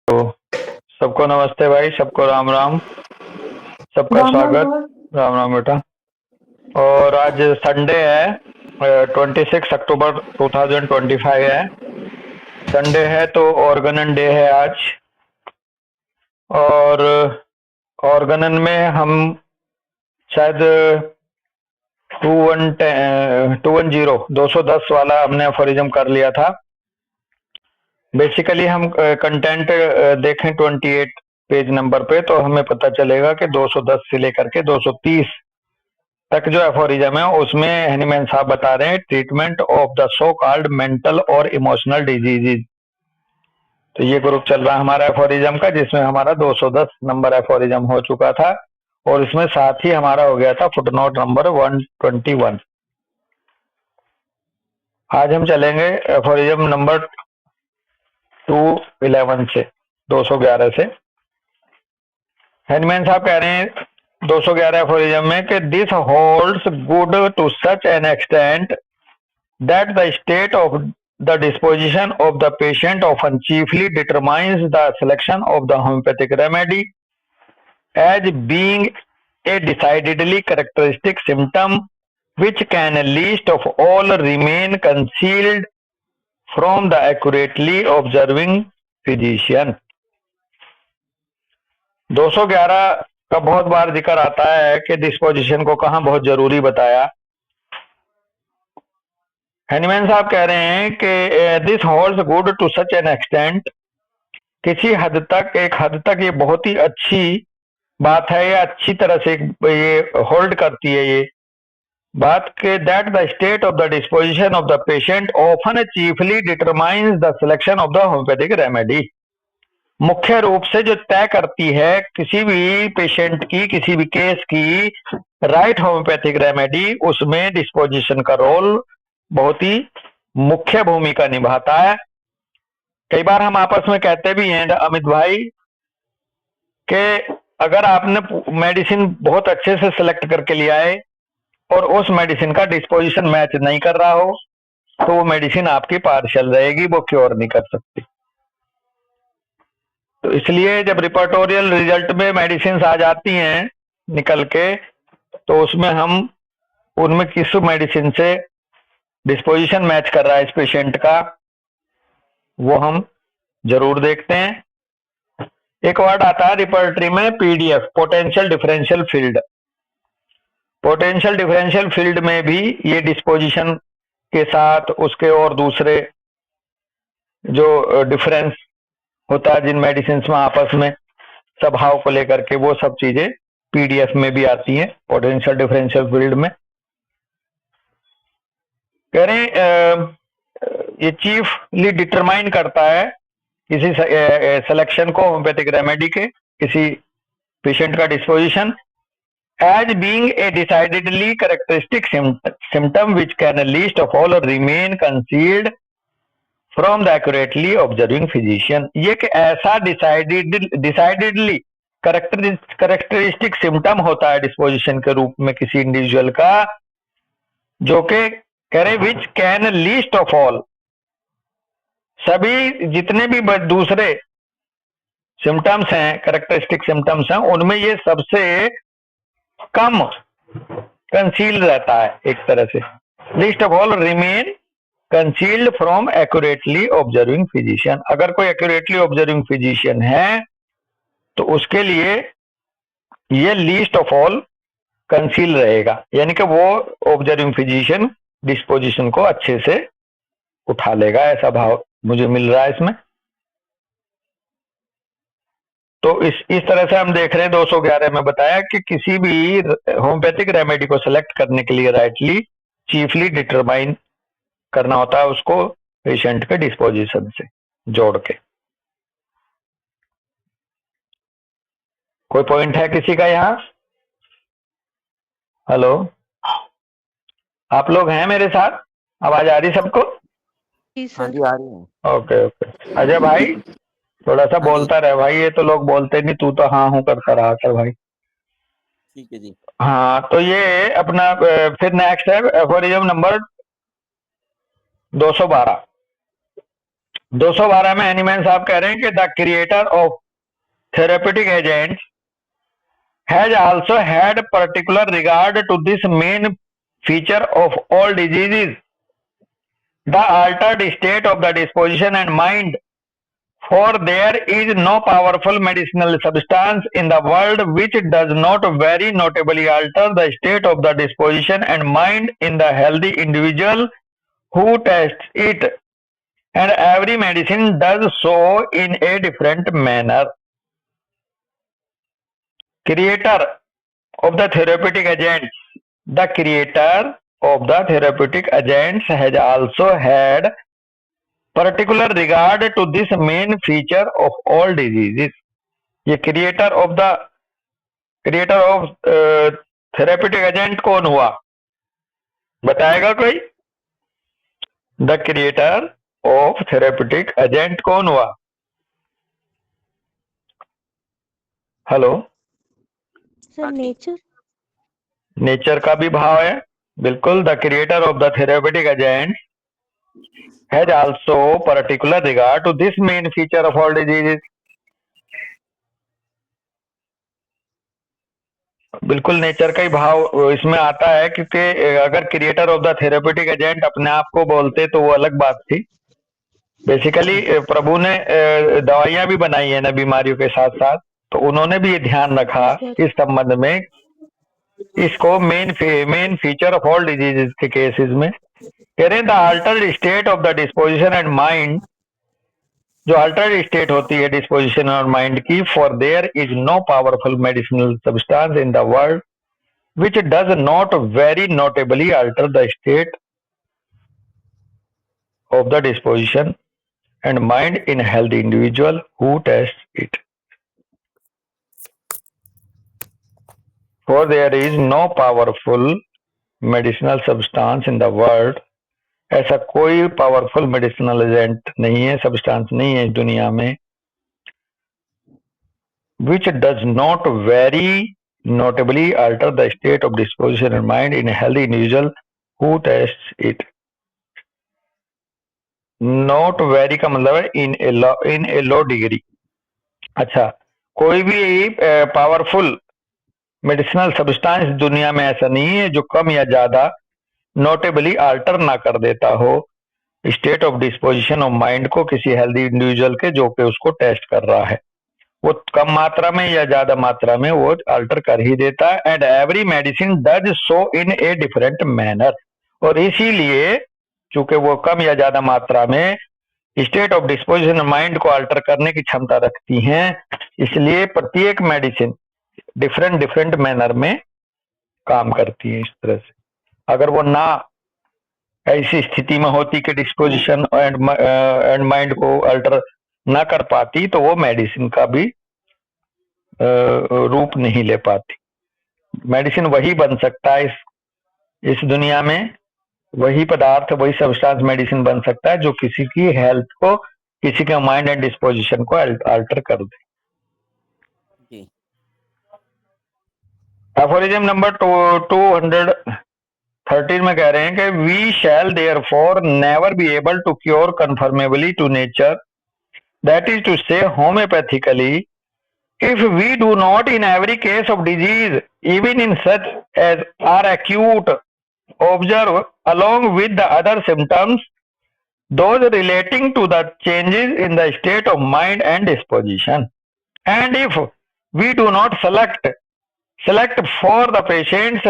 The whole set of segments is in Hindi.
तो सबको नमस्ते भाई, सबको राम राम, सबका राम राम स्वागत। सर। राम राम बेटा। और आज संडे है, 26 अक्टूबर 2025 है। संडे है तो ऑर्गेनन डे है आज। और ऑर्गेनन में हम शायद 210 वाला हमने अफोरिज्म कर लिया था। बेसिकली हम कंटेंट देखें 28 पेज नंबर पे तो हमें पता चलेगा कि 210 से लेकर के 230 तक जो एफोरिज्म है उसमें हनीमैन साहब बता रहे हैं treatment of the so called mental और इमोशनल डिजीजेज। तो ये ग्रुप चल रहा है हमारा एफोरिज्म का, जिसमें हमारा 210 नंबर एफोरिज्म हो चुका था और इसमें साथ ही हमारा हो गया था फुटनोट नंबर 121। आज हम चलेंगे एफोरिज्म नंबर 211 से 211 से। हैनीमैन साहब कह रहे हैं 211 एफोरिज्म में कि this holds good to such an extent that the state of the disposition of the patient often chiefly determines the selection of the homeopathic remedy as being a decidedly characteristic symptom which can least of all remain concealed from the accurately observing physician। 211 का बहुत बार जिक्र आता है कि डिस्पोजिशन को कहाँ बहुत जरूरी बताया। हैनीमैन साहब कह रहे हैं कि this holds good to such an extent, किसी हद तक, एक हद तक ये बहुत ही अच्छी बात है, या अच्छी तरह से ये होल्ड करती है ये बात के that the state of the disposition of the patient often chiefly determines the selection of the homeopathic remedy. मुख्य रूप से जो तय करती है किसी भी पेशेंट की, किसी भी केस की राइट होम्योपैथिक रेमेडी, उसमें डिस्पोजिशन का रोल बहुत ही मुख्य भूमिका निभाता है। कई बार हम आपस में कहते भी हैं अमित भाई कि अगर आपने मेडिसिन बहुत अच्छे से सिलेक्ट करके लिया है और उस मेडिसिन का डिस्पोजिशन मैच नहीं कर रहा हो तो वो मेडिसिन आपकी पार्शियल रहेगी, वो क्योर नहीं कर सकती। तो इसलिए जब रिपोर्टोरियल रिजल्ट में मेडिसिन आ जाती हैं निकल के, तो उसमें हम उनमें किस मेडिसिन से डिस्पोजिशन मैच कर रहा है इस पेशेंट का, वो हम जरूर देखते हैं। एक वर्ड आता है रिपोर्टरी में PDF, potential differential field. Potential differential field में भी ये डिस्पोजिशन के साथ उसके और दूसरे जो डिफरेंस होता है जिन मेडिसिन में आपस में स्वभाव को लेकर के, वो सब चीजें पीडीएफ में भी आती हैं पोटेंशियल डिफरेंशियल फील्ड में। कह रहे ये चीफली डिटरमाइन करता है किसी सिलेक्शन को होम्योपैथिक रेमेडी के, किसी पेशेंट का disposition as being a decidedly characteristic symptom which can least of all remain concealed from the accurately observing physician। ये कि ऐसा डिसाइडेडली करेक्टरिस्टिक सिम्टम होता है डिस्पोजिशन के रूप में किसी इंडिविजुअल का, जो कि कह रहे which can least of all, सभी जितने भी दूसरे सिम्टम्स हैं, करेक्टरिस्टिक सिम्टम्स हैं, उनमें ये सबसे कम कंसील रहता है। एक तरह से least of all remain concealed from accurately observing physician. अगर कोई एक्यूरेटली ऑब्जर्विंग फिजिशियन है तो उसके लिए ये लीस्ट ऑफ ऑल कंसील रहेगा, यानी कि वो ऑब्जर्विंग फिजिशियन डिस्पोजिशन को अच्छे से उठा लेगा, ऐसा भाव मुझे मिल रहा है इसमें। तो इस तरह से हम देख रहे हैं 211 में बताया कि किसी भी होम्योपैथिक रेमेडी को सिलेक्ट करने के लिए राइटली चीफली डिटरमाइन करना होता है उसको पेशेंट के डिस्पोजिशन से जोड़ के। कोई पॉइंट है किसी का यहाँ? हेलो, आप लोग हैं मेरे साथ? आवाज आ रही सबको? हाँ जी, आ रही है। Okay okay. अजय भाई थोड़ा सा बोलता रहे भाई, ये तो लोग बोलते नहीं, तू तो हाँ हूँ करता रहा कर भाई। ठीक है जी। हाँ, तो ये अपना फिर नेक्स्ट है एफोरिज्म नंबर 212। 212 में एनीमैन साहब कह रहे हैं कि the creator of therapeutic agent has also had particular regard to this main feature of all diseases, the altered state of the disposition and mind, for there is no powerful medicinal substance in the world which does not very notably alter the state of the disposition and mind in the healthy individual who tests it, and every medicine does so in a different manner. Creator of the therapeutic agents, the creator of the therapeutic agents has also had particular regard to this main feature of all diseases. ये creator of therapeutic agent कौन हुआ, बताएगा कोई? The creator of therapeutic agent कौन हुआ? Hello, sir nature. नेचर का भी भाव है, बिल्कुल। The creator of the therapeutic agent has also particular regard to this main feature of all diseases. बिल्कुल नेचर का ही भाव इसमें आता है, क्योंकि अगर creator of the therapeutic agent अपने आप को बोलते तो वो अलग बात थी। बेसिकली प्रभु ने दवाइयां भी बनाई है ना बीमारियों के साथ साथ, तो उन्होंने भी ये ध्यान रखा इस संबंध में, इसको main feature of all diseases के केसेस में कह रहे हैं। The Altered state of the disposition and mind, जो अल्टर्ड स्टेट होती है डिस्पोजिशन और माइंड की, for their is know powerful medicinal substance in the world which does not very notably alter the state of the disposition and mind in a healthy individual who tests it. For there is no powerful medicinal substance in the world, ऐसा कोई पावरफुल मेडिसिनल एजेंट नहीं है, सब्सटेंस नहीं है इस दुनिया में, which does not very notably alter the state of disposition and mind in a healthy individual who tests it. Not very का मतलब है in a low degree। अच्छा, कोई भी पावरफुल मेडिसिनल सब्सटेंस दुनिया में ऐसा नहीं है जो कम या ज्यादा नोटेबली अल्टर ना कर देता हो state of disposition of mind को किसी हेल्दी इंडिविजुअल के जो कि उसको टेस्ट कर रहा है। वो कम मात्रा में या ज्यादा मात्रा में वो अल्टर कर ही देता है। And every medicine does so in a different manner, और इसीलिए चूंकि वो कम या ज्यादा मात्रा में स्टेट ऑफ डिस्पोजिशन माइंड को अल्टर करने की क्षमता रखती हैं, इसलिए प्रत्येक मेडिसिन डिफरेंट मैनर में काम करती है। इस तरह से अगर वो ना ऐसी स्थिति में होती कि डिस्पोजिशन एंड माइंड को अल्टर ना कर पाती, तो वो मेडिसिन का भी रूप नहीं ले पाती। मेडिसिन वही बन सकता है इस दुनिया में, वही पदार्थ, वही सब्सटेंस मेडिसिन बन सकता है जो किसी की हेल्थ को, किसी के माइंड एंड डिस्पोजिशन को अल्टर कर दे। एफोरिज्म नंबर 213 में कह रहे हैं कि we shall therefore never be able to cure conformably to nature, that is to say homoeopathically, if we do not in every case of disease, even in such as are acute, observe along with the other symptoms those relating to the changes in the state of mind and disposition, and if we do not select for the patient's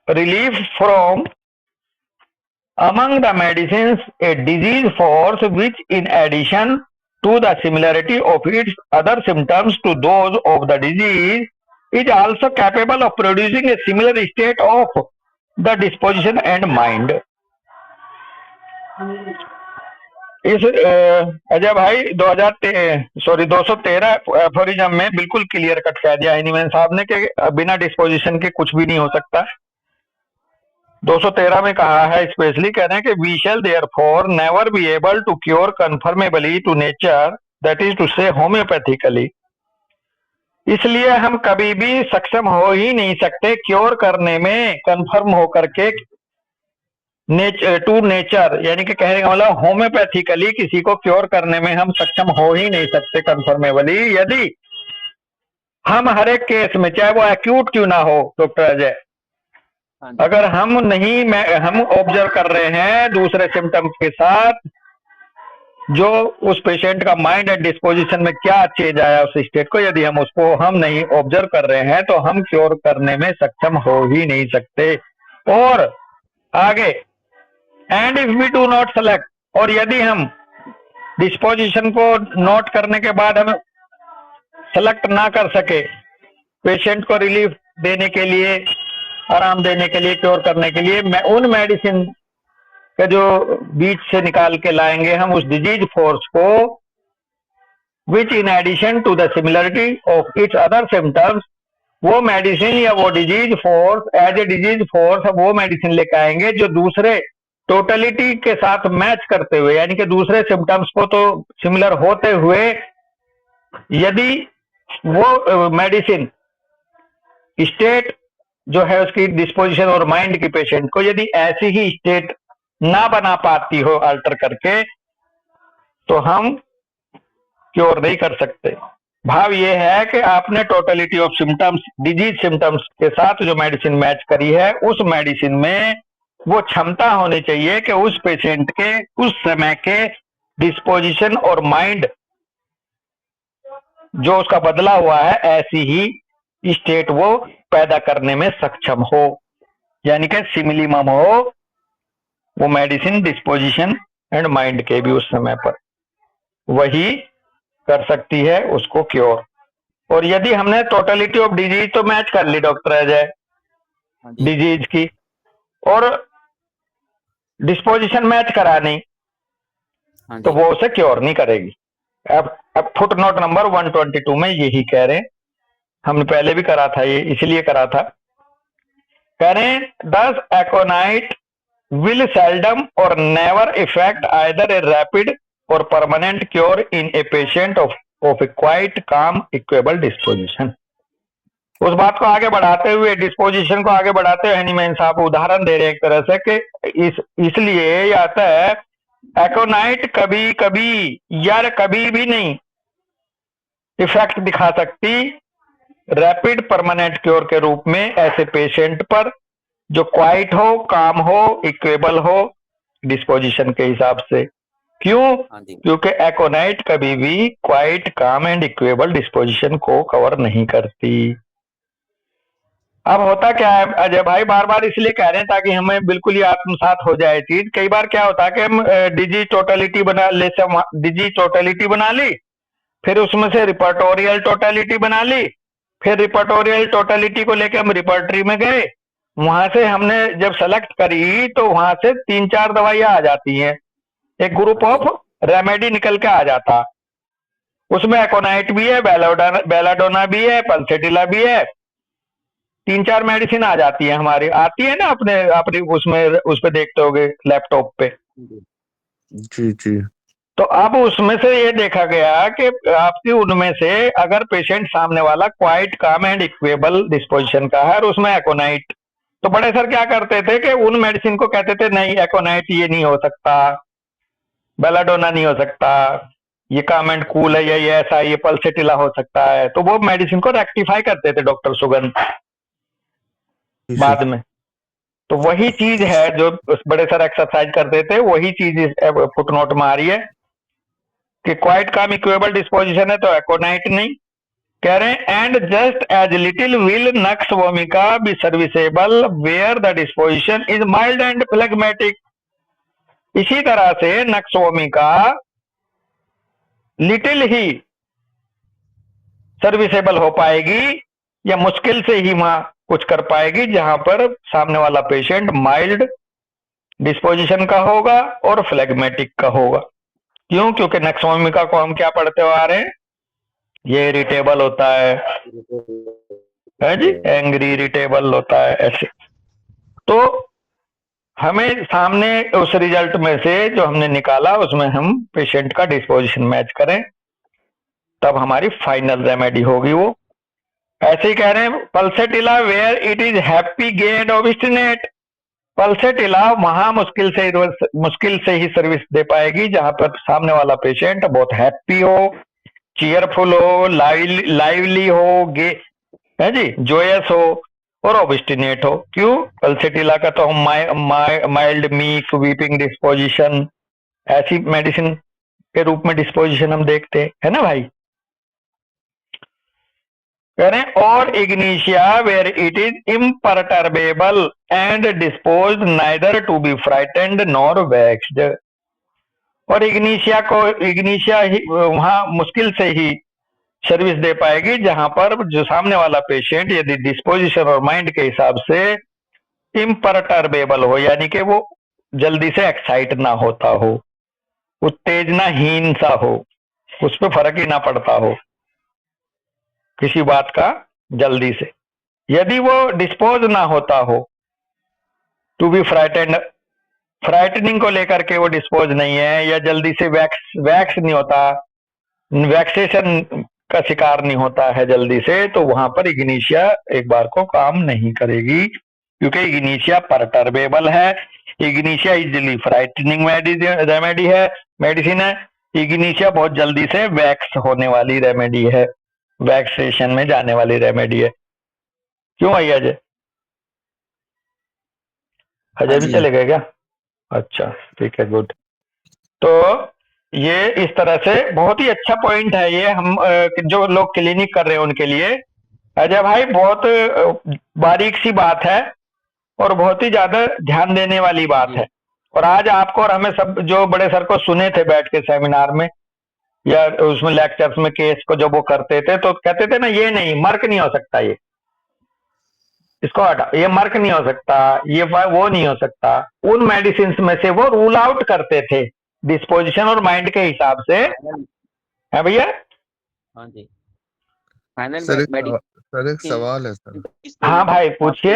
relief from among the medicines a disease force which in addition to the similarity of its other symptoms to those of the disease is also capable of producing a similar state of the disposition and mind. इस अजय भाई 213 एफोरिज्म में बिल्कुल क्लियर कट कह दिया एनीमैन साहब ने कि बिना डिस्पोजिशन के कुछ भी नहीं हो सकता। 213 में कहा है, स्पेशली कह रहे हैं कि we shall therefore never be able to cure conformably to nature, that is to say homoeopathically, इसलिए हम कभी भी सक्षम हो ही नहीं सकते क्योर करने में, कन्फर्म होकर के टू नेचर, यानी कि कहने का मतलब होम्योपैथिकली किसी को क्योर करने में हम सक्षम हो ही नहीं सकते कंफर्मेबली, यदि हम हर एक केस में, चाहे वो एक्यूट क्यों ना हो डॉक्टर अजय, अगर हम ऑब्जर्व कर रहे हैं दूसरे सिम्टम्स के साथ जो उस पेशेंट का माइंड एंड डिस्पोजिशन में क्या चेंज आया उस स्टेट को, यदि हम नहीं ऑब्जर्व कर रहे हैं तो हम क्योर करने में सक्षम हो ही नहीं सकते। और आगे, and if we do not select, और यदि हम डिस्पोजिशन को नोट करने के बाद हम सेलेक्ट ना कर सके पेशेंट को रिलीफ देने के लिए, आराम देने के लिए, क्योर करने के लिए, मैं उन मेडिसिन का जो बीच से निकाल के लाएंगे हम उस डिजीज फोर्स को, which in addition to the similarity of its other symptoms, वो मेडिसिन या वो disease force as a disease force वो मेडिसिन लेके आएंगे जो दूसरे टोटलिटी के साथ मैच करते हुए, यानी कि दूसरे सिम्टम्स को तो सिमिलर होते हुए, यदि वो मेडिसिन स्टेट जो है उसकी डिस्पोजिशन और माइंड की पेशेंट को यदि ऐसी ही स्टेट ना बना पाती हो अल्टर करके, तो हम क्योर नहीं कर सकते। भाव ये है कि आपने totality of symptoms, disease symptoms के साथ जो मेडिसिन मैच करी है, उस मेडिसिन में वो क्षमता होनी चाहिए कि उस पेशेंट के उस समय के डिस्पोजिशन और माइंड जो उसका बदला हुआ है, ऐसी ही स्टेट वो पैदा करने में सक्षम हो, यानी कि सिमिलिमम हो वो मेडिसिन डिस्पोजिशन एंड माइंड के भी उस समय पर, वही कर सकती है उसको क्योर। और यदि हमने टोटलिटी ऑफ डिजीज तो मैच कर ली डॉक्टर अजय डिजीज की, और डिस्पोजिशन मैच करा नहीं, तो वो उसे क्योर नहीं करेगी। अब फुट नोट नंबर 122 में यही कह रहे हैं, हमने पहले भी करा था, ये इसलिए करा था, कह रहे हैं दस एकोनाइट will seldom or never effect either a rapid or permanent cure in a patient of a quite calm equable disposition। उस बात को आगे बढ़ाते हुए, डिस्पोजिशन को आगे बढ़ाते हुए हनीमैन साहब उदाहरण दे रहे हैं एक तरह से कि इसलिए ये आता है एकोनाइट कभी कभी या कभी भी नहीं इफेक्ट दिखा सकती रैपिड परमानेंट क्योर के रूप में ऐसे पेशेंट पर जो क्वाइट हो, काम हो, इक्वेबल हो डिस्पोजिशन के हिसाब से। क्यों? क्योंकि एकोनाइट कभी भी क्वाइट, काम एंड इक्वेबल डिस्पोजिशन को कवर नहीं करती। अब होता क्या है अजय भाई, बार बार इसलिए कह रहे हैं ताकि हमें बिल्कुल ही आत्मसात हो जाए चीज। कई बार क्या होता है कि हम डिजी टोटलिटी बना ली, फिर उसमें से रिपर्टोरियल टोटलिटी बना ली, फिर रिपर्टोरियल टोटलिटी को लेकर हम रिपर्टरी में गए, वहां से हमने जब सेलेक्ट करी तो वहां से 3-4 दवाइयां आ जाती हैं, एक ग्रुप ऑफ रेमेडी निकल के आ जाता, उसमें एकोनाइट भी है, बेलाडोना भी है, पल्सेटिला भी है, 3-4 मेडिसिन आ जाती है हमारी, आती है ना अपने उसमें उस पे देखते होगे लैपटॉप पे। जी जी। तो अब उसमें से ये देखा गया कि आपकी उनमें से अगर पेशेंट सामने वाला क्वाइट, काम एंड इक्वेबल डिस्पोजिशन का है और उसमें एकोनाइट, तो बड़े सर क्या करते थे कि उन मेडिसिन को कहते थे नहीं एकोनाइट ये नहीं हो सकता, बेलाडोना नहीं हो सकता, ये काम एंड कूल है, ये ऐसा, ये पल्सेटिला हो सकता है, तो वो मेडिसिन को रेक्टिफाई करते थे डॉक्टर सुगंध बाद में। तो वही चीज है जो बड़े सर एक्सरसाइज करते थे, वही चीज फुटनोट में आ रही है कि क्वाइट, काम, इक्वेबल डिस्पोजिशन है तो एकोनाइट नहीं, कह रहे हैं and just as little will nux vomica be serviceable where the disposition is mild and phlegmatic. इसी तरह से नक्स वोमिका लिटिल ही सर्विसेबल हो पाएगी या मुश्किल से ही वहां कुछ कर पाएगी जहां पर सामने वाला पेशेंट माइल्ड डिस्पोजिशन का होगा और फ्लेगमेटिक का होगा। क्यों? क्योंकि नक्स वोमिका को हम क्या पढ़ते हुए आ रहे हैं, ये इरिटेबल होता है जी, एंग्री इरिटेबल होता है ऐसे। तो हमें सामने उस रिजल्ट में से जो हमने निकाला उसमें हम पेशेंट का डिस्पोजिशन मैच करें, तब हमारी फाइनल रेमेडी होगी वो। ऐसे ही कह रहे हैं pulsatilla where it is happy gay and obstinate, pulsatilla वहां मुश्किल से ही सर्विस दे पाएगी जहां पर सामने वाला पेशेंट बहुत हैप्पी हो, चीयरफुल हो, लाइवली हो, गे है जी, जोयस हो और ऑब्स्टिनेट हो। क्यों? पल्सेटिला का तो हम माइल्ड मीक वीपिंग डिस्पोजिशन ऐसी मेडिसिन के रूप में डिस्पोजिशन हम देखते हैं, है ना भाई? कह रहे हैं और ignatia where it is imperturbable and disposed neither to be frightened nor vexed. और इग्निशिया ही वहां मुश्किल से ही सर्विस दे पाएगी जहां पर जो सामने वाला पेशेंट यदि डिस्पोजिशन और माइंड के हिसाब से इम्परटर्बेबल हो, यानी कि वो जल्दी से एक्साइट ना होता हो, उत्तेजनाहीन सा हो, उस पर फर्क ही ना पड़ता हो किसी बात का जल्दी से। यदि वो डिस्पोज ना होता हो, टू बी फ्राइटनिंग को लेकर के वो डिस्पोज नहीं है, या जल्दी से वैक्स नहीं होता, वैक्सेशन का शिकार नहीं होता है जल्दी से, तो वहां पर इग्निशिया एक बार को काम नहीं करेगी, क्योंकि इग्निशिया परटर्बेबल है। इग्निशिया इजिली फ्राइटनिंग मेडिसिन है। इग्निशिया बहुत जल्दी से वैक्स होने वाली रेमेडी है, वैक्सेशन में जाने वाली रेमेडी है। क्यों भैया अजय? अजय भी जी। चले गए क्या? अच्छा ठीक है, गुड। तो ये इस तरह से बहुत ही अच्छा पॉइंट है ये, हम जो लोग क्लिनिक कर रहे हैं उनके लिए। अजय भाई बहुत बारीक सी बात है और बहुत ही ज्यादा ध्यान देने वाली बात है। और आज आपको और हमें सब जो बड़े सर को सुने थे बैठ के सेमिनार में या उसमें लेक्चर्स में केस को जब वो करते थे तो कहते थे ना, ये नहीं मर्क नहीं हो सकता, ये इसको हटा, ये मर्क नहीं हो सकता, ये वो नहीं हो सकता। उन मेडिसिन में से वो रूल आउट करते थे डिस्पोजिशन और माइंड के हिसाब से, है भैया? हाँ जी। फाइनल सर एक सवाल है सर। हाँ भाई पूछिए।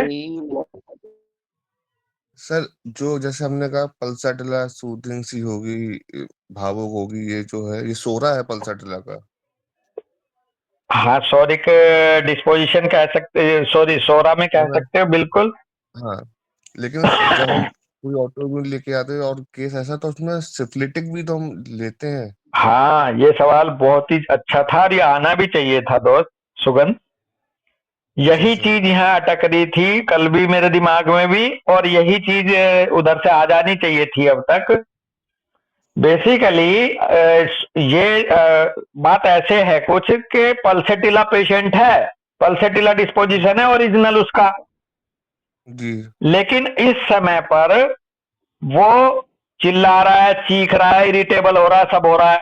सर जो जैसे हमने कहा पल्साटिला सूदिंग सी होगी, भावुक होगी, ये जो है ये सोरा है पल्साटिला का। हाँ सोरिक डिस्पोजिशन कह सकते, सॉरी सोरा में कह सकते हो, बिल्कुल। हाँ, लेकिन जब हम कोई ऑटोइम्यून लेके आते हैं और केस ऐसा, तो उसमें सिफिलिटिक भी तो हम लेते हैं। हाँ ये सवाल बहुत ही अच्छा था और ये आना भी चाहिए था दोस्त सुगंध। यही चीज यहाँ अटक रही थी कल भी मेरे दिमाग में भी, और यही चीज उधर से आ जानी चाहिए थी अब तक। बेसिकली ये बात ऐसे है कुछ के पल्सेटिला पेशेंट है, पल्सेटिला डिस्पोजिशन है ओरिजिनल उसका जी। लेकिन इस समय पर वो चिल्ला रहा है, चीख रहा है, इरिटेबल हो रहा है, सब हो रहा है,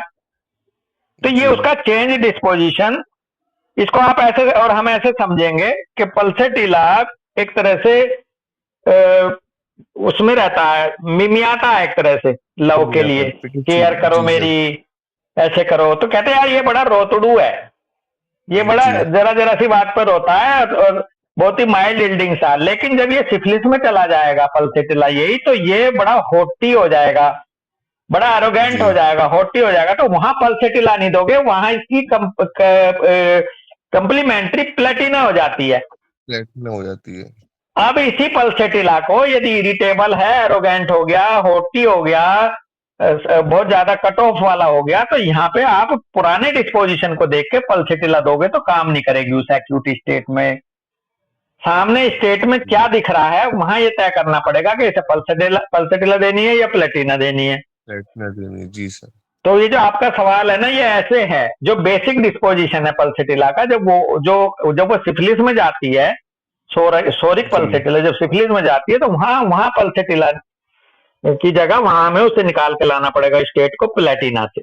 तो ये उसका चेंज डिस्पोजिशन। इसको आप ऐसे और हम ऐसे समझेंगे कि पल्सेटिला एक तरह से उसमें रहता है, मिमियाता है एक तरह से लव के लिए, केयर करो मेरी, ऐसे करो। तो कहते हैं यार ये बड़ा रोतड़ू है, ये बड़ा जरा जरा सी बात पर होता है और बहुत ही माइल्ड इल्डिंग सा। लेकिन जब ये सिफिलिस में चला जाएगा पल्सेटिला यही, तो ये बड़ा होटी हो जाएगा, बड़ा एरोगेंट हो जाएगा, होटी हो जाएगा। तो वहां पल्सेटिला नहीं दोगे, वहां इसकी कंप्लीमेंट्री प्लेटिना हो जाती है। प्लेटिना हो जाती है। अब इसी पल्सेटिला को यदि इरिटेबल है, एरोगेंट हो गया, होटी हो गया, बहुत ज्यादा कट ऑफ वाला हो गया, तो यहाँ पे आप पुराने डिस्पोजिशन को देख के पल्सेटिला दोगे तो काम नहीं करेगी उस एक्यूट स्टेट में। सामने स्टेट में क्या दिख रहा है वहां ये तय करना पड़ेगा कि इसे पल्सेटिला देनी है या प्लेटिना देनी है। प्लेटिना देनी है, जी सर। तो ये जो आपका सवाल है ना, ये ऐसे है, जो बेसिक डिस्पोजिशन है पल्सेटिला का, जब वो सिफिलिस में जाती है, सोरिक पल्सेटिला जब सिफिलिस में जाती है, तो वहां पल्सेटिला की जगह वहां हमें उसे निकाल के लाना पड़ेगा स्टेट को प्लेटिना से।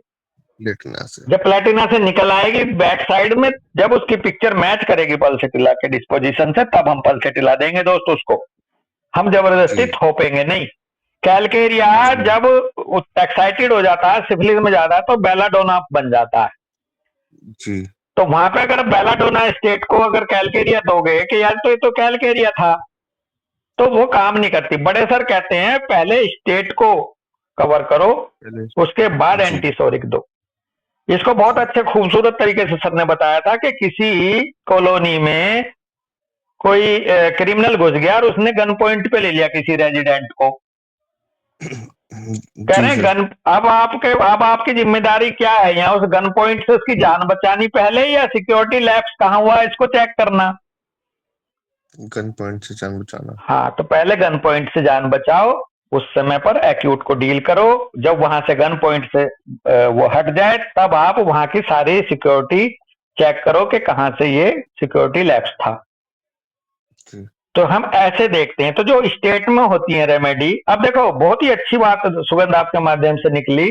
जब प्लेटिना से निकल आएगी बैक साइड में, जब उसकी पिक्चर मैच करेगी पल्सेटिला के डिस्पोजिशन से, तब हम पल्सेटिला देंगे दोस्त उसको। हम जबरदस्ती थोपेंगे नहीं। कैलकेरिया जब एक्साइटेड हो जाता है, सिफिलिस में जाता है, तो बेलाडोना बन जाता है जी। तो वहां पे अगर बेलाडोना स्टेट को अगर कैलकेरिया दोगे कि यार तो ये तो कैलकेरिया था, तो वो काम नहीं करती। बड़े सर कहते हैं पहले स्टेट को कवर करो, उसके बाद एंटीसोरिक दो। इसको बहुत अच्छे खूबसूरत तरीके से सर ने बताया था कि किसी कॉलोनी में कोई क्रिमिनल घुस गया और उसने गन पॉइंट पे ले लिया किसी रेजिडेंट को, कह जी रहे हैं सर। गन, अब आपकी जिम्मेदारी क्या है यहाँ उस गन पॉइंट से उसकी जान बचानी पहले, या सिक्योरिटी लैप्स कहाँ हुआ है इसको चेक करना। गन पॉइंट से जान बचाना। हाँ, तो पहले गन पॉइंट से जान बचाओ, उस समय पर एक्यूट को डील करो। जब वहां से गन पॉइंट से वो हट जाए तब आप वहां की सारी सिक्योरिटी चेक करो कि कहाँ से ये सिक्योरिटी लैप्स था। जी तो हम ऐसे देखते हैं। तो जो स्टेट में होती है रेमेडी, अब देखो बहुत ही अच्छी बात सुगंध आपके माध्यम से निकली।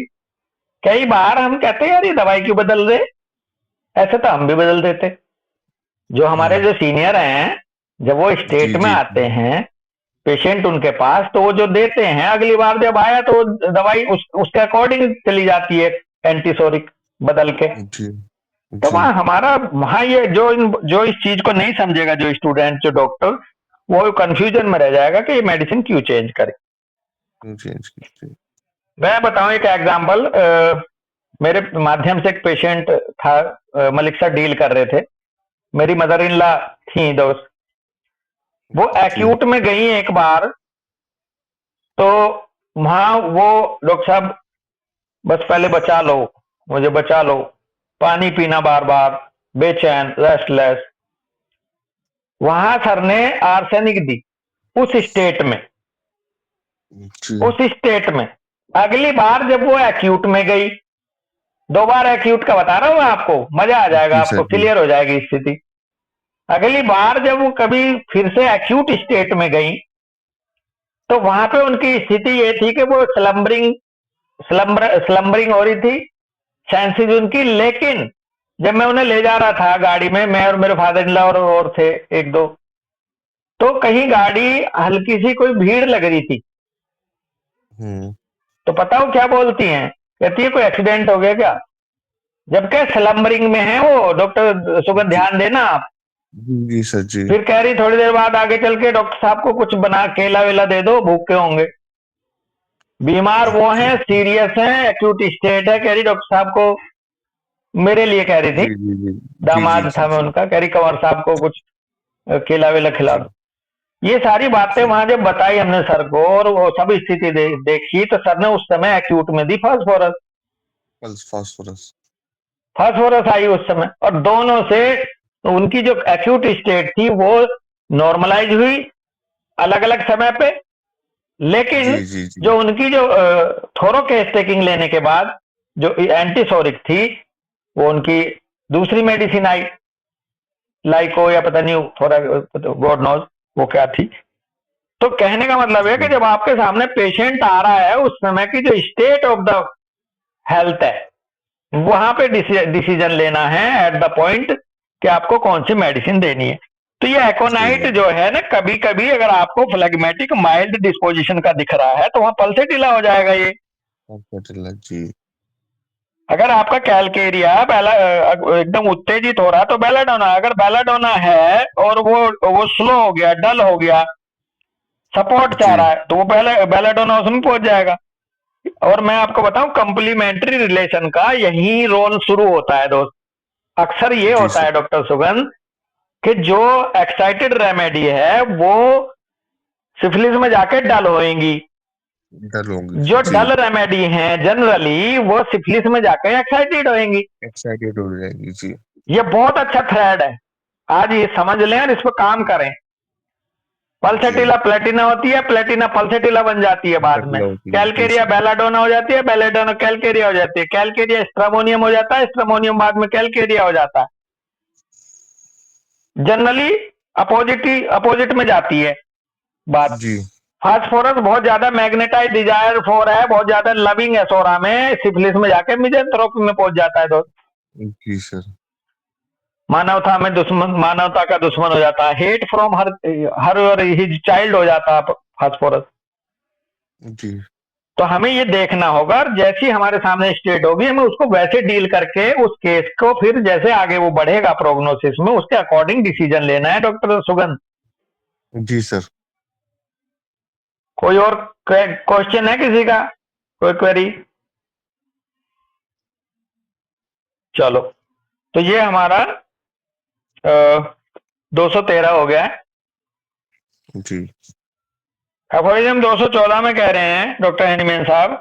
कई बार हम कहते हैं यार ये दवाई क्यों बदल रहे, ऐसे तो हम भी बदल देते। जो हमारे जो सीनियर हैं, जब वो जी स्टेट में जी आते हैं पेशेंट उनके पास, तो वो जो देते हैं अगली बार जब आया तो दवाई उसके अकॉर्डिंग चली जाती है, एंटीसोरिक बदल के। जी तो जी वहां ये जो इस चीज को नहीं समझेगा, जो स्टूडेंट जो डॉक्टर, वो कंफ्यूजन में रह जाएगा कि ये मेडिसिन क्यों चेंज करे। चेंज की। मैं बताऊं एक एग्जांपल, मेरे माध्यम से एक पेशेंट था, मलिक सर डील कर रहे थे, मेरी मदर इन लॉ थी दोस्त। वो जी एक्यूट में गई एक बार, तो वहां वो डॉक्टर साहब बस पहले बचा लो, मुझे बचा लो, पानी पीना बार बार, बेचैन, रेस्टलेस। वहां सर ने आर्सेनिक दी उस स्टेट में, जी उस स्टेट में। अगली बार जब वो एक्यूट में गई, दो बार एक्यूट का बता रहा हूं मैं आपको, मजा आ जाएगा, जी आपको सर। जी क्लियर हो जाएगी स्थिति। अगली बार जब वो कभी फिर से एक्यूट स्टेट में गई, तो वहां पे उनकी स्थिति ये थी कि वो स्लम्बरिंग हो रही थी, सेंसेस उनकी। लेकिन जब मैं उन्हें ले जा रहा था गाड़ी में, मैं और मेरे फादर इन लॉ और थे एक दो, तो कहीं गाड़ी हल्की सी कोई भीड़ लग रही थी। हम्म तो पता हो क्या बोलती हैं, कहती है कोई एक्सीडेंट हो गया क्या, जबकि स्लम्बरिंग में है वो। डॉक्टर सुगंध जी ध्यान देना आप। जी सर। जी फिर कह रही थोड़ी देर बाद आगे चल के, डॉक्टर साहब को कुछ बना केला वेला दे दो, भूखे होंगे। बीमार वो ओके। हैं, सीरियस हैं, एक्यूट स्टेट है। कह रही डॉक्टर साहब को, मेरे लिए कह रही थी, जी जी जी जी जी दामाद जी था मैं जी उनका, कह रही कंवर साहब को कुछ केला वेला खिला जी दो। ये सारी बातें जी वहां जब बताई हमने सर को, और वो सब स्थिति देखी, तो सर ने उस समय एक्यूट में दी फास्फोरस। Pulse phosphorus. फास्फोरस आई उस समय, और दोनों से उनकी जो एक्यूट स्टेट थी वो नॉर्मलाइज हुई अलग अलग समय पे। लेकिन जी जी जी जो उनकी जो थोरोकेस्टेकिंग लेने के बाद जो एंटीसोरिक थी, वो उनकी दूसरी मेडिसिन आई, लाइको या पता नहीं थोड़ा, गॉड नोज वो क्या थी। तो कहने का मतलब है कि जी जब आपके सामने पेशेंट आ रहा है, उस समय की जो स्टेट ऑफ द हेल्थ है, वहां पे डिसीजन लेना है एट द पॉइंट कि आपको कौन सी मेडिसिन देनी है। तो ये एकोनाइट जी जो है ना, कभी कभी अगर आपको फ्लेगमेटिक माइल्ड डिस्पोजिशन का दिख रहा है, तो वहां पल्सेटिला हो जाएगा ये। हॉस्पिटल। जी अगर आपका कैलकेरिया एकदम उत्तेजित हो रहा है तो बेलाडोना, अगर बेलाडोना है और वो स्लो हो गया, डल हो गया, सपोर्ट चाह जी रहा है, तो वो बेलाडोना उसमें पहुंच जाएगा। और मैं आपको बताऊं, कंप्लीमेंट्री रिलेशन का यही रोल शुरू होता है दोस्त। अक्सर ये जी होता सर। है डॉक्टर सुगंध कि जो एक्साइटेड रेमेडी है वो सिफिलिस में जाके डल होएंगी, डर होंगी। जो जी डल रेमेडी हैं जनरली वो सिफिलिस में जाके एक्साइटेड होएंगी। एक्साइटेड हो जाएगी। जी ये बहुत अच्छा थ्रेड है, आज ये समझ लें और इस पर काम करें। जी पल्सेटिला प्लेटिना होती है, प्लेटिना पल्सेटिला बन जाती है बाद में, डर होती है। जी कैलकेरिया सर। बेलाडोना हो जाती है, बेलाडोना कैलकेरिया हो जाती है, कैलकेरिया स्ट्रामोनियम हो जाता है, स्ट्रामोनियम बाद में कैलकेरिया हो जाता है। जनरली अपोजिट में जाती है बात। जी फास्फोरस बहुत ज्यादा मैग्नेटाइज डिजायर फॉर है, बहुत ज्यादा लविंग है सोरा में, सिफिलिस में जाके मिजेंथ्रोपी में पहुंच जाता है दोस्त। जी सर। मानवता का दुश्मन हो जाता है, hate from her her his child हो जाता है फास्फोरस। जी तो हमें ये देखना होगा, और जैसी हमारे सामने स्टेट होगी हमें उसको वैसे डील करके उस केस को फिर जैसे आगे वो बढ़ेगा प्रोग्नोसिस में, उसके अकॉर्डिंग डिसीजन लेना है डॉक्टर सुगंध। जी सर। कोई और क्वेश्चन है किसी का, कोई क्वेरी? चलो, तो ये हमारा 213 हो गया है। जी एफोरिज्म 214 में कह रहे हैं डॉक्टर हैनीमैन साहब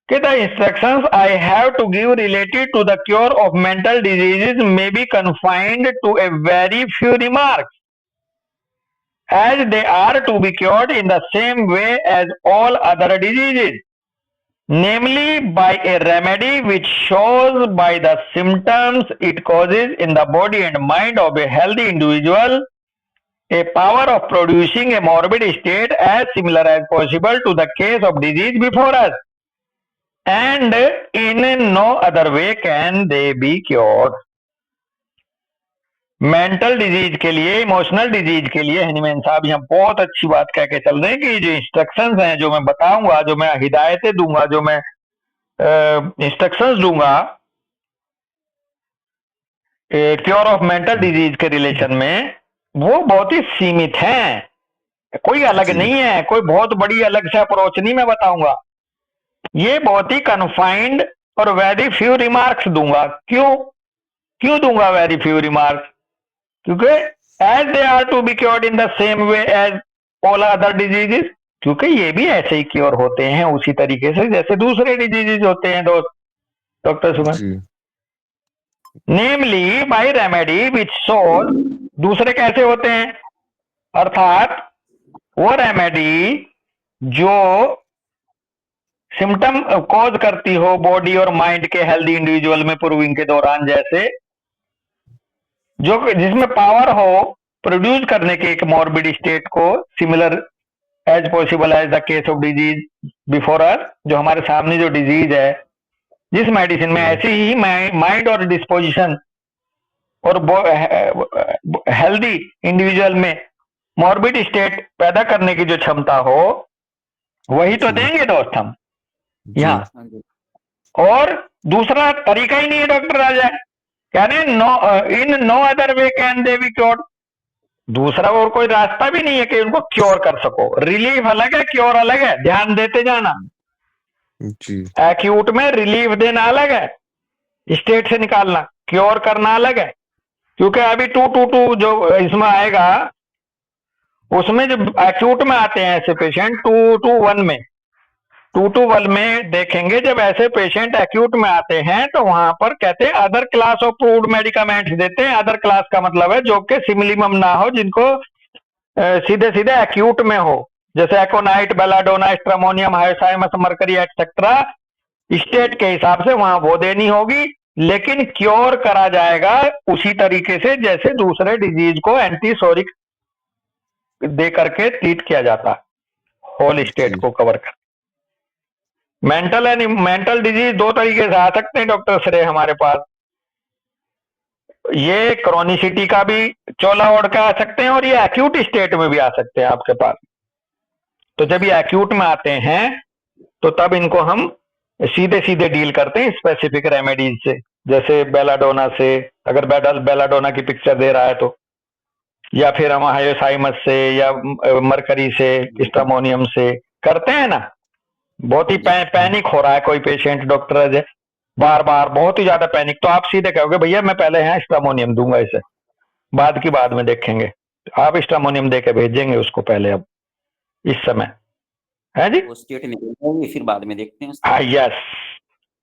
कि the instructions I have to give related to the cure of mental diseases may be confined to a very few remarks as they are to be cured in the same way as all other diseases, namely by a remedy which shows by the symptoms it causes in the body and mind of a healthy individual a power of producing a morbid state as similar as possible to the case of disease before us, and in no other way can they be cured. Mental disease के लिए, इमोशनल डिजीज के लिए हैनीमैन साहब यहाँ बहुत अच्छी बात कह के चल रहे हैं कि जो इंस्ट्रक्शंस हैं, जो मैं बताऊंगा, जो मैं हिदायतें दूंगा, जो मैं इंस्ट्रक्शंस दूंगा क्योर ऑफ मेंटल डिजीज के रिलेशन में, वो बहुत ही सीमित हैं, कोई अलग जी नहीं है, कोई बहुत बड़ी अलग से अप्रोच नहीं मैं बताऊंगा। ये बहुत ही कन्फाइंड और वेरी फ्यू रिमार्क्स दूंगा। क्यों दूंगा वेरी फ्यू रिमार्क्स? क्योंकि as they are to be cured in the same way as all other diseases, क्योंकि ये भी ऐसे ही क्योर होते हैं उसी तरीके से जैसे दूसरे डिजीजेस होते हैं दोस्त doctor Suman. Ji namely by remedy which shows, दूसरे कैसे होते हैं? अर्थात वो रेमेडी जो सिम्टम कॉज करती हो बॉडी और माइंड के हेल्दी इंडिविजुअल में प्रूविंग के दौरान, जैसे जो जिसमें पावर हो प्रोड्यूस करने के एक मॉर्बिड स्टेट को similar as possible as the case of disease before us, जो हमारे सामने जो डिजीज है, जिस मेडिसिन में ऐसी ही माइंड और डिस्पोजिशन और हेल्दी इंडिविजुअल में मॉर्बिड स्टेट पैदा करने की जो क्षमता हो, वही तो जी देंगे दोस्त हम जी यहाँ। हाँ जी और दूसरा तरीका ही नहीं है डॉक्टर राजा, कह रहे no in no other way can they be cured, दूसरा और कोई रास्ता भी नहीं है कि उनको क्योर कर सको। रिलीफ अलग है, क्योर अलग है, ध्यान देते जाना। जी एक्यूट में रिलीफ देना अलग है, स्टेट से निकालना, क्योर करना अलग है। क्योंकि अभी 222 जो इसमें आएगा, उसमें जब एक्यूट में आते हैं ऐसे पेशेंट 221 में देखेंगे, जब ऐसे पेशेंट एक्यूट में आते हैं तो वहां पर कहते हैं other class of proved medicaments देते हैं। अदर क्लास का मतलब है जो कि सिमिलिमम ना हो, जिनको सीधे सीधे एक्यूट में हो, जैसे aconite, belladonna, stramonium, hyoscyamus, mercury etcetera, state के हिसाब से वहां वो देनी होगी। लेकिन क्योर करा जाएगा उसी तरीके से जैसे दूसरे डिजीज को एंटीसोरिक दे करके ट्रीट किया जाता, होल स्टेट जी को कवर कर। मेंटल डिजीज दो तरीके से आ सकते हैं डॉक्टर श्रेय हमारे पास। ये क्रॉनिसिटी का भी चोला ओढ़ के आ सकते हैं और ये एक्यूट स्टेट में भी आ सकते हैं आपके पास। तो जब ये एक्यूट में आते हैं तो तब इनको हम सीधे सीधे डील करते हैं स्पेसिफिक रेमेडीज से, जैसे बेलाडोना से, अगर बेलाडोना की पिक्चर दे रहा है तो, या फिर हम हाइसाइमस से या मरकरी से, स्ट्रामोनियम से करते हैं ना। बहुत ही पैनिक हो रहा है कोई पेशेंट डॉक्टर अजय, बार बार बहुत ही ज्यादा पैनिक, तो आप सीधे कहोगे भैया मैं पहले यहाँ स्ट्रामोनियम दूंगा, इसे बाद में देखेंगे, आप स्ट्रामोनियम दे के भेजेंगे उसको पहले, अब इस समय है जी। वो स्टेट निकलेंगे फिर बाद में देखते हैं। हाँ यस,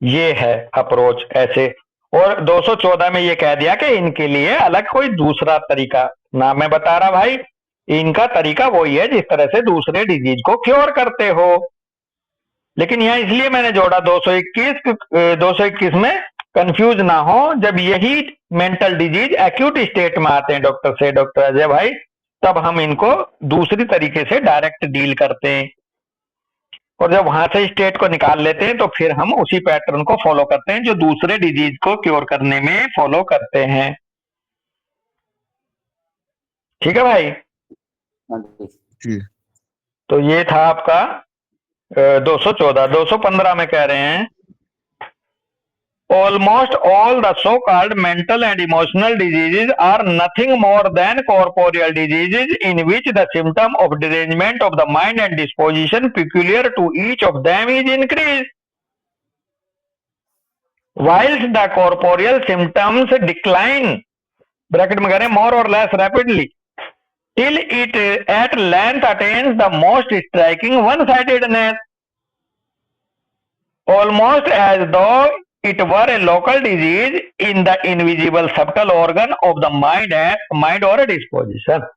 ये है अप्रोच ऐसे। और 214 में ये कह दिया कि इनके लिए अलग कोई दूसरा तरीका ना, मैं बता रहा भाई, इनका तरीका वही है जिस तरह से दूसरे डिजीज को क्योर करते हो। लेकिन यहाँ इसलिए मैंने जोड़ा 221 में कंफ्यूज ना हो, जब यही मेंटल डिजीज एक्यूट स्टेट में आते हैं डॉक्टर अजय भाई, तब हम इनको दूसरी तरीके से डायरेक्ट डील करते हैं। और जब वहां से स्टेट को निकाल लेते हैं तो फिर हम उसी पैटर्न को फॉलो करते हैं जो दूसरे डिजीज को क्योर करने में फॉलो करते हैं। ठीक है भाई। हाँ जी जी तो ये था आपका 214। 215 में कह रहे हैं almost all the so-called mental and emotional diseases are nothing more than corporeal diseases in which the symptom of derangement of the mind and disposition peculiar to each of them is increased, whilst the corporeal symptoms decline, bracket में कह रहे हैं more or less rapidly, till it at length attains the most striking one-sidedness, almost as though it were a local disease in the invisible subtle organ of the mind or a disposition.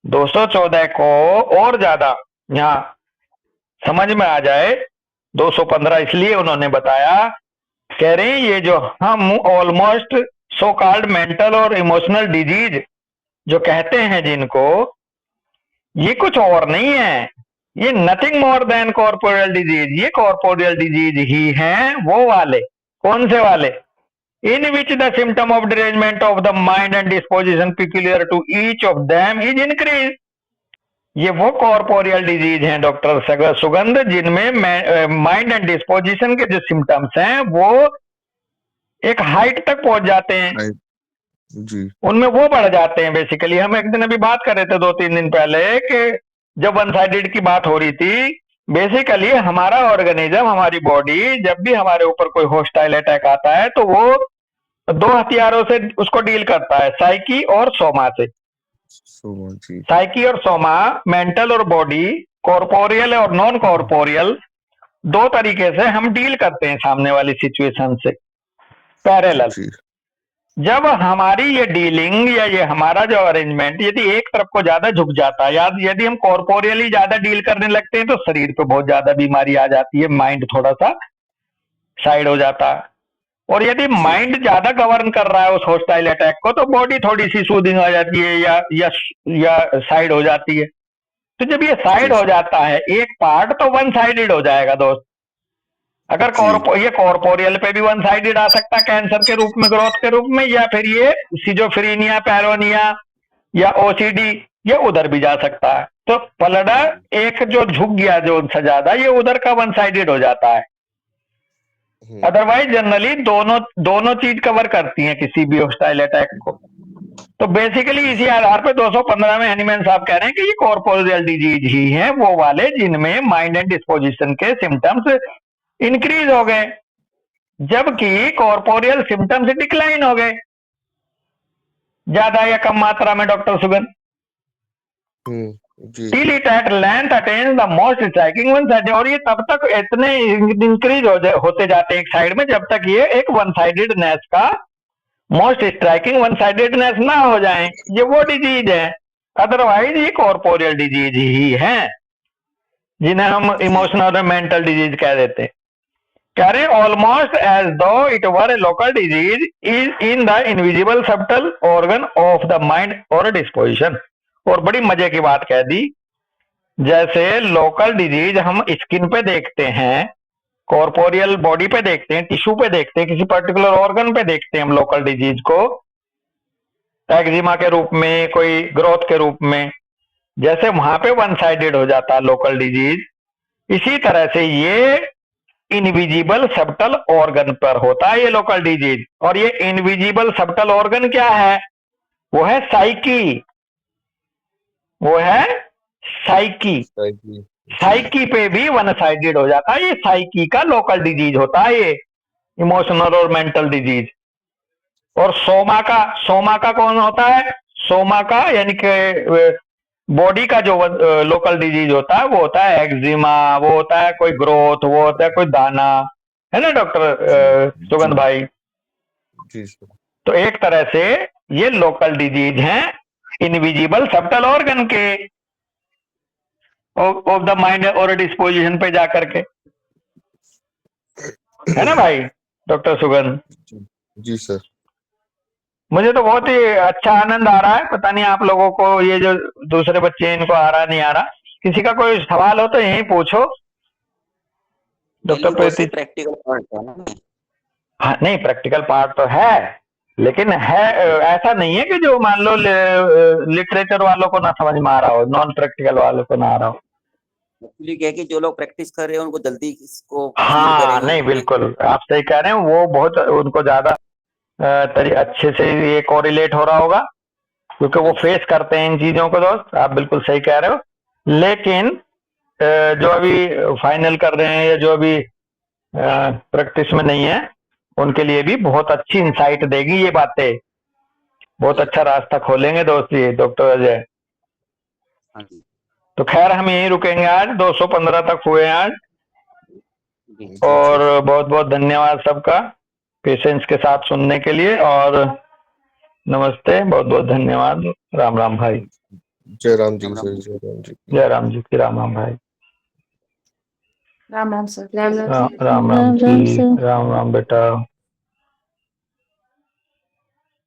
214 को और ज्यादा यहाँ समझ में आ जाए, 215 इसलिए उन्होंने बताया, कह रहे हैं ये जो हम ऑलमोस्ट सो कॉल्ड मेंटल और इमोशनल डिजीज जो कहते हैं जिनको, ये कुछ और नहीं है, ये nothing more than corporeal disease, ये कॉर्पोरियल डिजीज ही हैं। वो वाले कौन से वाले? In which the symptom of derangement of the mind and disposition peculiar to each of them is increase. ये वो कॉर्पोरियल डिजीज हैं डॉक्टर सुगंध जिनमें माइंड एंड डिस्पोजिशन के जो सिम्टम्स हैं वो एक हाइट तक पहुंच जाते हैं, जी उनमें वो बढ़ जाते हैं। बेसिकली हम एक दिन अभी बात कर रहे थे 2-3 दिन पहले कि जब वन साइडेड की बात हो रही थी, बेसिकली हमारा ऑर्गेनिज्म, हमारी बॉडी जब भी हमारे ऊपर कोई होस्टाइल अटैक आता है तो वो 2 हथियारों से उसको डील करता है, साइकी और सोमा से। जी साइकी और सोमा, मेंटल और बॉडी, कॉर्पोरियल और नॉन कॉर्पोरियल, 2 तरीके से हम डील करते हैं सामने वाली सिचुएशन से पैरेलल। जी जब हमारी ये डीलिंग या ये हमारा जो अरेंजमेंट यदि एक तरफ को ज्यादा झुक जाता है, यदि हम कॉर्पोरियली ज्यादा डील करने लगते हैं तो शरीर पे बहुत ज्यादा बीमारी आ जाती है, माइंड थोड़ा सा साइड हो जाता है। और यदि माइंड ज्यादा गवर्न कर रहा है उस होस्टाइल अटैक को तो बॉडी थोड़ी सी सूदिंग हो जाती है या साइड हो जाती है। तो जब ये साइड हो जाता है एक पार्ट तो वन साइडेड हो जाएगा दोस्त। अगर ये कॉर्पोरियल पे भी वन साइडेड आ सकता है कैंसर के रूप में, ग्रोथ के रूप में, या फिर ये सिजोफ्रीनिया, पैरोनिया या ओसीडी ये उधर भी जा सकता है। तो पलड़ा एक जो झुक गया जो ज्यादा, ये उधर का वन साइडेड हो जाता है। अदरवाइज जनरली दोनों चीज कवर करती हैं किसी भी होस्टाइल अटैक को। तो बेसिकली इसी आधार पे 215 में हनीमैन साहब कह रहे हैं कि ये कॉर्पोरियल डिजीज ही हैं, वो वाले जिनमें माइंड एंड डिस्पोजिशन के सिम्टम्स इंक्रीज हो गए जबकि कॉर्पोरियल सिम्टम्स डिक्लाइन हो गए, ज्यादा या कम मात्रा में doctor Sugan. Till it at length attains the most striking one side, और ये तब तक इतने इंक्रीज होते जाते हैं एक साइड में जब तक ये एक वन साइडेडनेस का मोस्ट स्ट्राइकिंग वन साइडेडनेस ना हो जाए। ये वो डिजीज है, अदरवाइज ये कॉर्पोरियल डिजीज ही है जिन्हें हम इमोशनल और मेंटल डिजीज कह देते हैं। कह रहे ऑलमोस्ट एज दो it were A local disease is in the invisible subtle organ of the mind और डिस्पोजिशन। और बड़ी मजे की बात कह दी, जैसे लोकल डिजीज हम स्किन पे देखते हैं, कॉर्पोरियल बॉडी पे देखते हैं, टिश्यू पे देखते हैं, किसी पर्टिकुलर ऑर्गन पे देखते हैं हम लोकल डिजीज को, एक्जिमा के रूप में, कोई ग्रोथ के रूप में, जैसे वहां पे वन साइडेड हो जाता है लोकल डिजीज, इसी तरह से ये इनविजिबल सबटल ऑर्गन पर होता है ये लोकल डिजीज। और ये इनविजिबल सबटल ऑर्गन क्या है? वो है साइकी, वो है साइकी। साइकी पे भी वन साइडेड हो जाता है, ये साइकी का लोकल डिजीज होता है ये इमोशनल और मेंटल डिजीज। और सोमा का कौन होता है? सोमा का यानी कि बॉडी का जो लोकल डिजीज होता है वो होता है एक्जिमा, वो होता है कोई ग्रोथ, वो होता है कोई दाना, है ना डॉक्टर सुगंध भाई? जी। तो एक तरह से ये लोकल डिजीज हैं इनविजिबल सबटल ऑर्गन के ऑफ द माइंड और डिस्पोजिशन पे जाकर के, है ना भाई डॉक्टर सुगंध? जी सर। मुझे तो बहुत ही अच्छा आनंद आ रहा है, पता नहीं आप लोगों को ये जो दूसरे बच्चे हैं इनको आ रहा नहीं आ रहा। किसी का कोई सवाल हो तो यही पूछो डॉक्टर प्रीति। प्रैक्टिकल पार्ट है ना? हाँ नहीं, प्रैक्टिकल पार्ट तो है, लेकिन है ऐसा नहीं है कि जो मान लो लिटरेचर वालों को ना समझ में आ रहा हो, नॉन प्रैक्टिकल वालों को ना आ रहा हो। एक्चुअली क्या है कि जो लोग प्रैक्टिस कर रहे हैं उनको जल्दी इसको हाँ नहीं बिल्कुल आप सही कह रहे हैं, वो बहुत उनको ज्यादा अच्छे से ये कोरिलेट हो रहा होगा क्योंकि वो फेस करते हैं इन चीजों को। दोस्त आप बिल्कुल सही कह रहे हो, लेकिन जो अभी फाइनल कर रहे हैं या जो अभी प्रैक्टिस में नहीं है उनके लिए भी बहुत अच्छी इंसाइट देगी ये बातें। बहुत अच्छा रास्ता खोलेंगे दोस्त जी डॉक्टर अजय। हाँ जी तो खैर हम यहीं रुकेंगे आज, 215 तक हुए हैं आज। जी जी और जी बहुत बहुत धन्यवाद सबका पेशेंस के साथ सुनने के लिए, और नमस्ते, बहुत बहुत धन्यवाद। राम राम भाई। जय राम जी राम सर, राम। जय राम जी। जय राम जी की, राम राम भाई। राम राम सर। राम राम राम राम जी, सर। राम राम बेटा।